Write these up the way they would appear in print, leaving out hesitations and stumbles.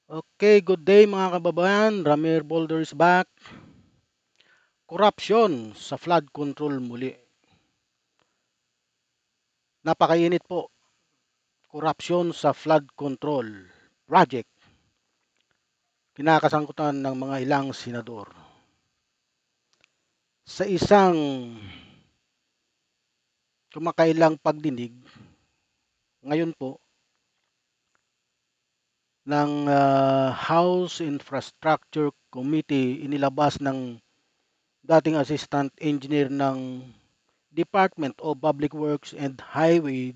Okay, good day mga kababayan. Ramir Boulder is back. Korupsyon sa flood control muli. Napakainit po. Korupsyon sa flood control project. Kinakasangkutan ng mga ilang senador. Sa isang kumakailang pagdinig, ngayon po, ng House Infrastructure Committee, inilabas ng dating Assistant Engineer ng Department of Public Works and Highway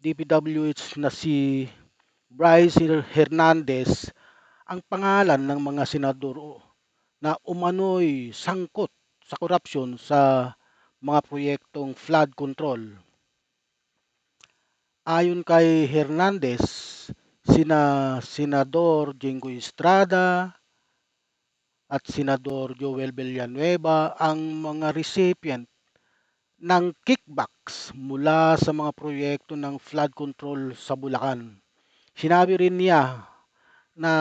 DPWH na si Bryce Hernandez ang pangalan ng mga senador na umano'y sangkot sa korupsyon sa mga proyektong flood control. Ayon kay Hernandez, sina Senador Jinggoy Estrada at Senador Joel Villanueva ang mga recipient ng kickbacks mula sa mga proyekto ng flood control sa Bulacan. Sinabi rin niya na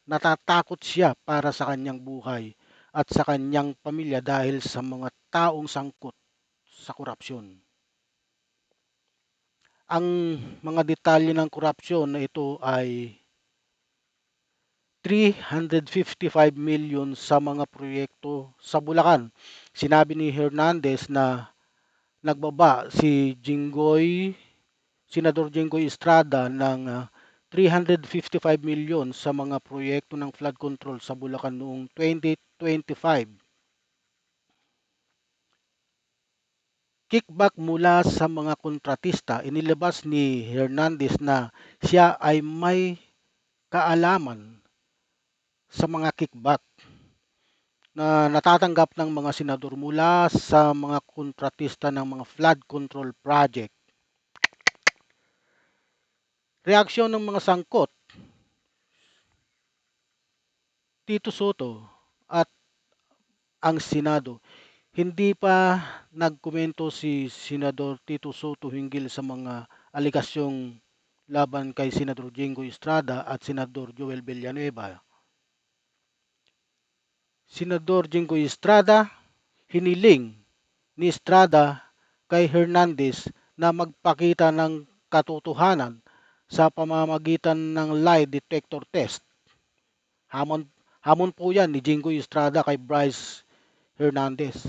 natatakot siya para sa kanyang buhay at sa kanyang pamilya dahil sa mga taong sangkot sa korupsyon. Ang mga detalye ng korupsyon na ito ay 355 million sa mga proyekto sa Bulacan. Sinabi ni Hernandez na nagbaba si Senador Jinggoy Estrada ng 355 million sa mga proyekto ng flood control sa Bulacan noong 2025. Kickback mula sa mga kontratista, inilabas ni Hernandez na siya ay may kaalaman sa mga kickback na natatanggap ng mga senador mula sa mga kontratista ng mga flood control project. Reaksyon ng mga sangkot, Tito Soto at ang Senado. Hindi pa nagkomento si Senador Tito Soto hinggil sa mga alikasyong laban kay Senador Jinggoy Estrada at Senador Joel Villanueva. Senador Jinggoy Estrada, hiniling ni Estrada kay Hernandez na magpakita ng katotohanan sa pamamagitan ng lie detector test. Hamon, hamon po yan ni Jinggoy Estrada kay Bryce Hernandez.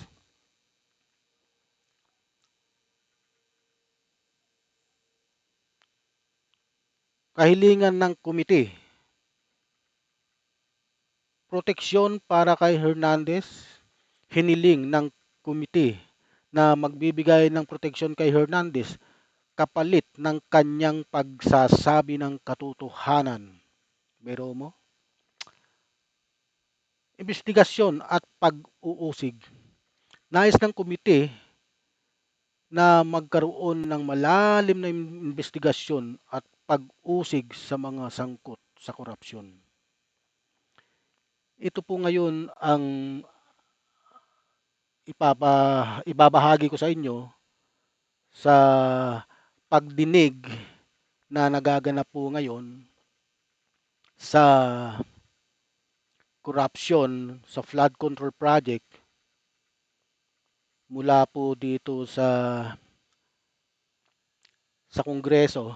Kahilingan ng komite, proteksyon para kay Hernandez, hiniling ng komite na magbibigay ng proteksyon kay Hernandez kapalit ng kanyang pagsasabi ng katotohanan. Biro mo? Investigasyon at pag-uusig. Nais ng komite na magkaroon ng malalim na investigasyon at pag-usig sa mga sangkot sa korupsyon. Ito po ngayon ang ibabahagi ko sa inyo sa pagdinig na nagaganap po ngayon sa korupsyon sa flood control project mula po dito sa Kongreso,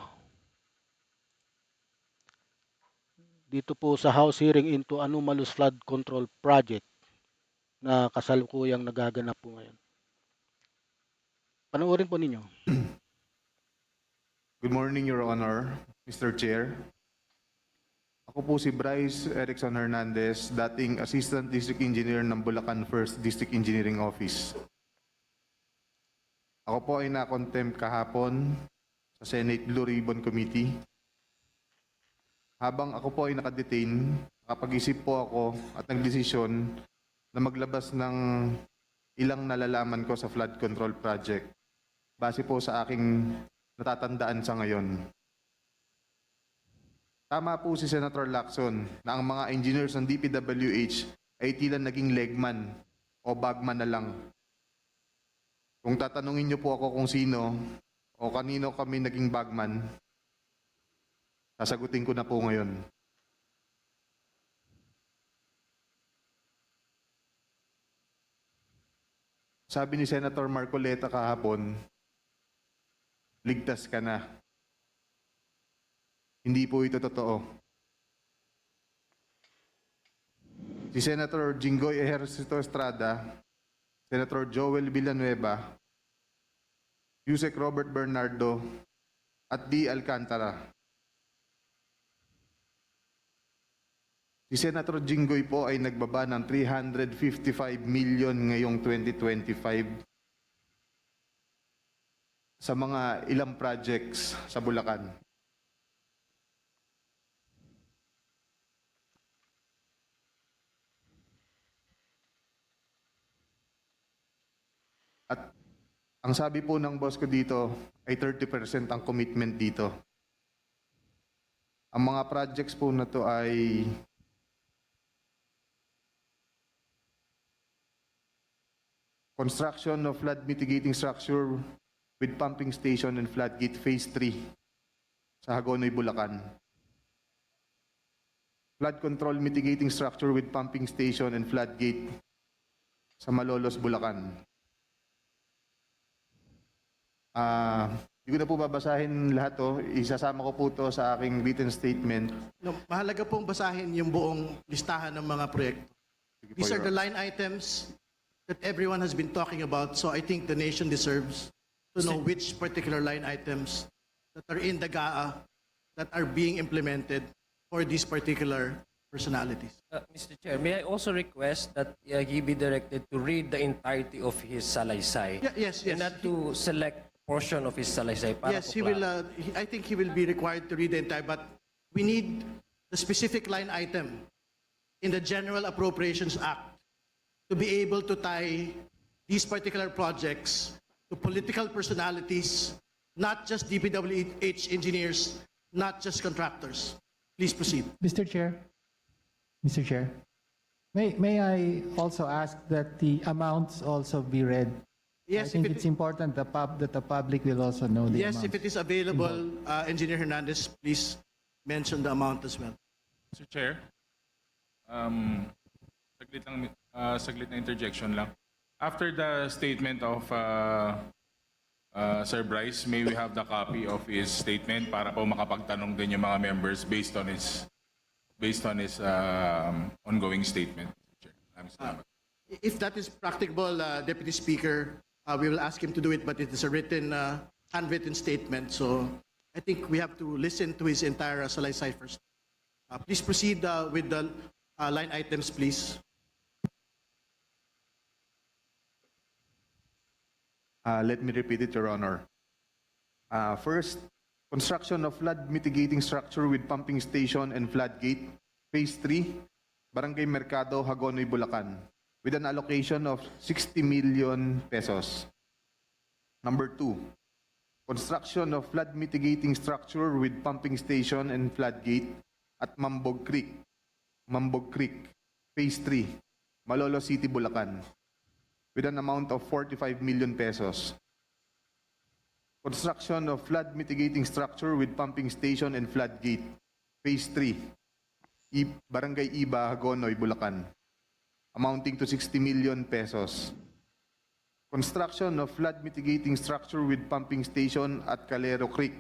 dito po sa House hearing into anomalous flood control project na kasalukuyang nagaganap po ngayon. Panoorin po ninyo. Good morning, Your Honor, Mr. Chair. Ako po si Bryce Erickson Hernandez, dating Assistant District Engineer ng Bulacan 1st District Engineering Office. Ako po ay na-contempt kahapon sa Senate Blue Ribbon Committee. Habang ako po ay nakadetain, nakapag-isip po ako at nagdesisyon na maglabas ng ilang nalalaman ko sa flood control project base po sa aking natatandaan sa ngayon. Tama po si Senator Lacson na ang mga engineers ng DPWH ay tila naging legman o bagman na lang. Kung tatanungin niyo po ako kung sino o kanino kami naging bagman, sasagutin ko na po ngayon. sabi ni Senator Marcoleta kahapon, ligtas ka na. Hindi po ito totoo. Si Senator Jinggoy Ejercito Estrada, Senator Joel Villanueva, Yusek Robert Bernardo, at D. Alcantara. Si Senator Jinggoy po ay nagbaba ng 355 million ngayong 2025 sa mga ilang projects sa Bulacan. At ang sabi po ng boss ko dito ay 30% ang commitment dito. Ang mga projects po na to ay construction of flood mitigating structure with pumping station and floodgate phase 3 sa Hagonoy, Bulacan. Flood control mitigating structure with pumping station and floodgate sa Malolos, Bulacan. Hindi ko na po babasahin lahat to. Isasama ko po to sa aking written statement. No, mahalaga pong basahin yung buong listahan ng mga proyekto. Sige po, These are Your the line items that everyone has been talking about, so I think the nation deserves to know which particular line items that are in the GAA that are being implemented for these particular personalities. Mr. Chair, may I also request that he be directed to read the entirety of his salaysay Yes, and not to select portion of his salaysay para Yes, po he will. I think he will be required to read the entire, but we need the specific line item in the General Appropriations Act to be able to tie these particular projects to political personalities, not just DPWH engineers, not just contractors. Please proceed. Mr. Chair, may I also ask that the amounts also be read? Yes, I think if it- it's important that the public will also know the Yes, amounts. if it is available, Engineer Hernandez, please mention the amount as well. Mr. Chair, saglit na interjection lang. After the statement of Sir Bryce, may we have the copy of his statement para po makapagtanong din yung mga members based on his ongoing statement. Mr. Chair. Maraming salamat. If that is practicable, Deputy Speaker, we will ask him to do it, but it is a written, handwritten statement. So I think we have to listen to his entire salaysay first. Please proceed with the line items, please. Let me repeat it, Your Honor. First, construction of flood mitigating structure with pumping station and floodgate, phase 3, Barangay Mercado, Hagonoy, Bulacan, with an allocation of 60 million pesos. Number 2, construction of flood mitigating structure with pumping station and floodgate at Mambog Creek, phase 3, Malolo City, Bulacan, with an amount of 45 million pesos. Construction of flood mitigating structure with pumping station and floodgate, phase 3, Barangay Iba, Hagonoy, Bulacan, amounting to 60 million pesos. Construction of flood mitigating structure with pumping station at Calero Creek,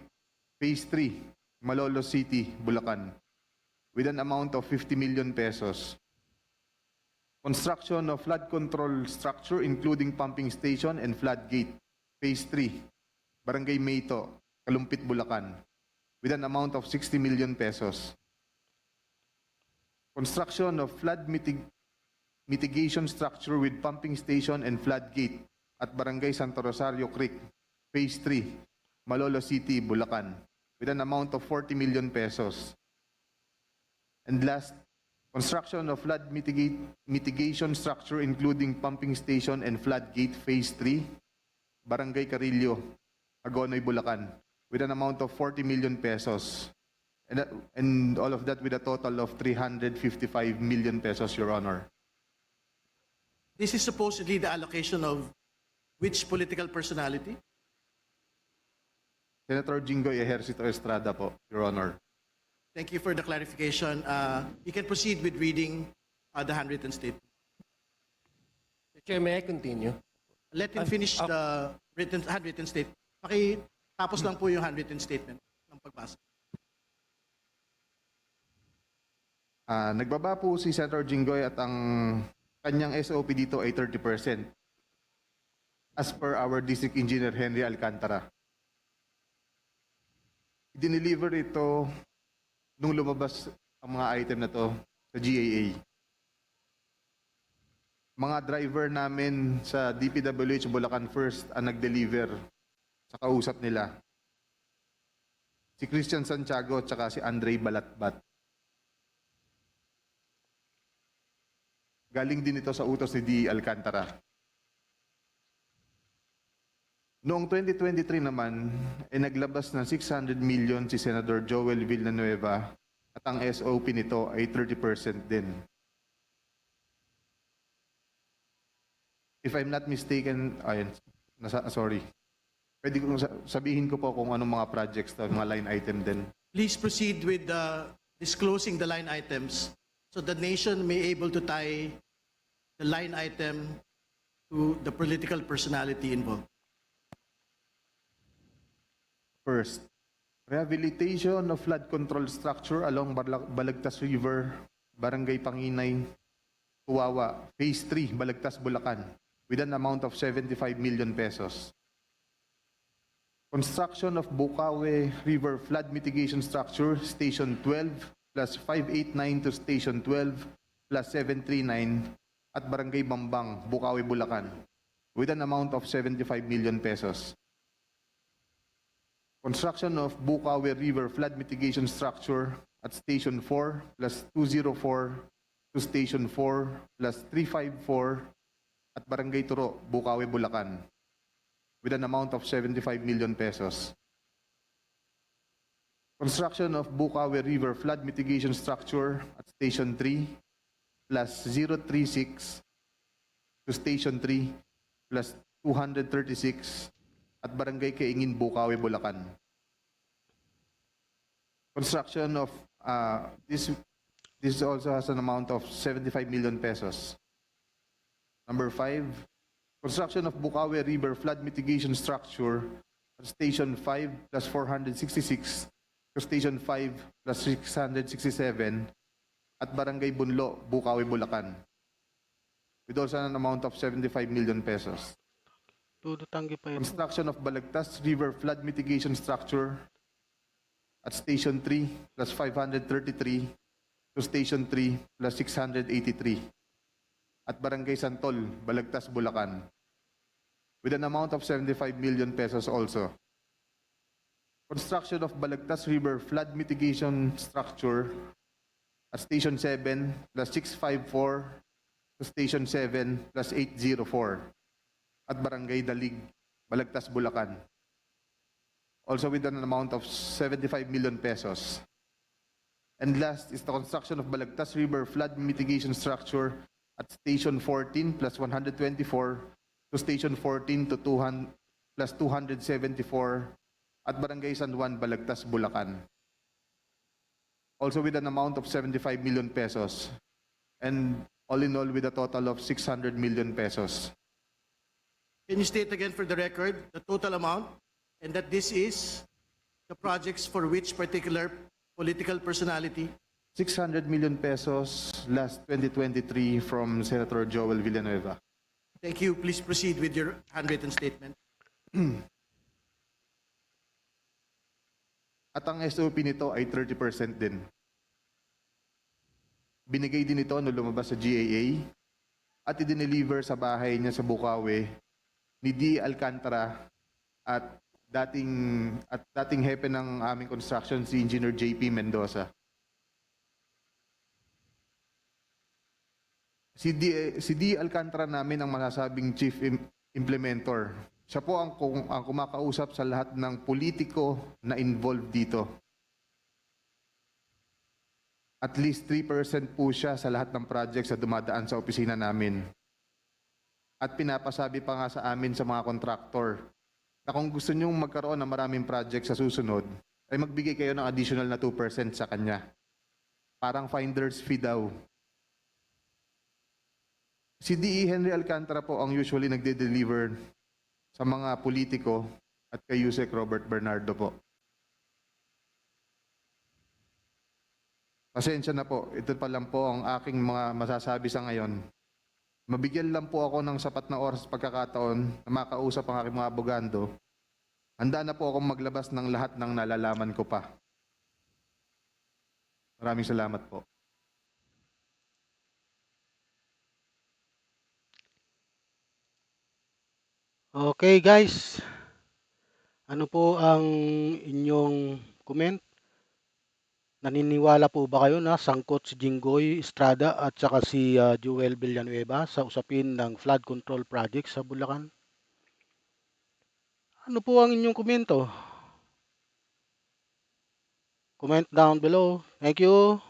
phase 3, Malolo City, Bulacan, with an amount of 50 million pesos. Construction of flood control structure including pumping station and floodgate, phase 3, Barangay Mayto, Kalumpit, Bulacan, with an amount of 60 million pesos. Construction of flood mitigation structure with pumping station and floodgate at Barangay Santo Rosario Creek, phase 3, Malolo City, Bulacan, with an amount of 40 million pesos. And last, construction of flood mitigation structure including pumping station and floodgate phase 3, Barangay Carillo, Hagonoy, Bulacan, with an amount of 40 million pesos. And all of that with a total of 355 million pesos, Your Honor. This is supposedly the allocation of which political personality? Senator Jinggoy Ejercito Estrada po, Your Honor. Thank you for the clarification. You can proceed with reading the handwritten statement. Mr. Chair, may I continue? Let him finish the handwritten statement. Tapos lang po yung handwritten statement ng pagbasa. Nagbaba po si Senator Jinggoy at ang kanyang SOP dito ay 30%. As per our District Engineer Henry Alcantara. Dineliver ito nung lumabas ang mga item na to sa GAA. Mga driver namin sa DPWH Bulacan First ang nag-deliver sa kausap nila. Si Christian Santiago at saka si Andre Balatbat. Galing din ito sa utos ni D. Alcantara. Noong 2023 naman, naglabas ng 600 million si Senator Joel Villanueva at ang SOP nito ay 30% din. If I'm not mistaken, sorry. Pwede kong sabihin ko po kung anong mga projects to, mga line item din. Please proceed with disclosing the line items so the nation may able to tie the line item to the political personality involved. First, rehabilitation of flood control structure along Balagtas River, Barangay Panginay, Tuwawa, Phase 3, Balagtas, Bulacan, with an amount of 75 million pesos. Construction of Bukawe River Flood Mitigation Structure, Station 12, plus 589 to Station 12, plus 739, at Barangay Bambang, Bukawe, Bulacan, with an amount of 75 million pesos. Construction of Bukawe River Flood Mitigation Structure at Station 4 plus 204 to Station 4 plus 354 at Barangay Turo, Bukawe, Bulacan with an amount of 75 million pesos. Construction of Bukawe River Flood Mitigation Structure at Station 3 plus 036 to Station 3 plus 236 at Barangay Kaingin, Bukawe, Bulacan. Construction of this also has an amount of 75 million pesos. Number 5, construction of Bukawe River Flood Mitigation Structure at Station 5 plus 466 to Station 5 plus 667 at Barangay Bunlo, Bukawe, Bulacan with also an amount of 75 million pesos. Tututanggi pa ito. Construction of Balagtas River Flood Mitigation Structure at Station 3 plus 533 to Station 3 plus 683 at Barangay Santol, Balagtas, Bulacan with an amount of 75 million pesos also. Construction of Balagtas River Flood Mitigation Structure at Station 7 plus 654 to Station 7 plus 804 at Barangay Dalig, Balagtas, Bulacan. Also with an amount of 75 million pesos. And last is the construction of Balagtas River Flood Mitigation Structure at Station 14 plus 124 to Station 14 to 200 plus 274 at Barangay San Juan, Balagtas, Bulacan. Also with an amount of 75 million pesos. And all in all with a total of 600 million pesos. Can you state again for the record the total amount and that this is the projects for which particular political personality? 600 million pesos last 2023 from Senator Joel Villanueva. Thank you. Please proceed with your handwritten statement. At ang SOP nito ay 30% din. Binigay din ito nung lumabas sa GAA at i-deliver sa bahay niya sa Bukawe ni D. Alcantara at dating hepe ng aming construction si Engineer JP Mendoza. Si D. Alcantara namin ang masasabing chief implementor. Siya po ang kumakausap sa lahat ng politiko na involved dito. At least 3% po siya sa lahat ng projects na dumadaan sa opisina namin. At pinapasabi pa nga sa amin sa mga kontraktor na kung gusto nyong magkaroon ng maraming projects sa susunod, ay magbigay kayo ng additional na 2% sa kanya. Parang finder's fee daw. Si DE Henry Alcantara po ang usually nagde-deliver sa mga politiko at kay Yusek Robert Bernardo po. Pasensya na po, ito pa lang po ang aking mga masasabi sa ngayon. Mabigyan lang po ako ng sapat na oras pagkakataon na makausap ang aking mga abogado. Handa na po akong maglabas ng lahat ng nalalaman ko pa. Maraming salamat po. Okay guys, ano po ang inyong comment? Naniniwala po ba kayo na sangkot si Jinggoy Estrada at saka si Joel Villanueva sa usapin ng flood control project sa Bulacan? Ano po ang inyong komento? Comment down below. Thank you.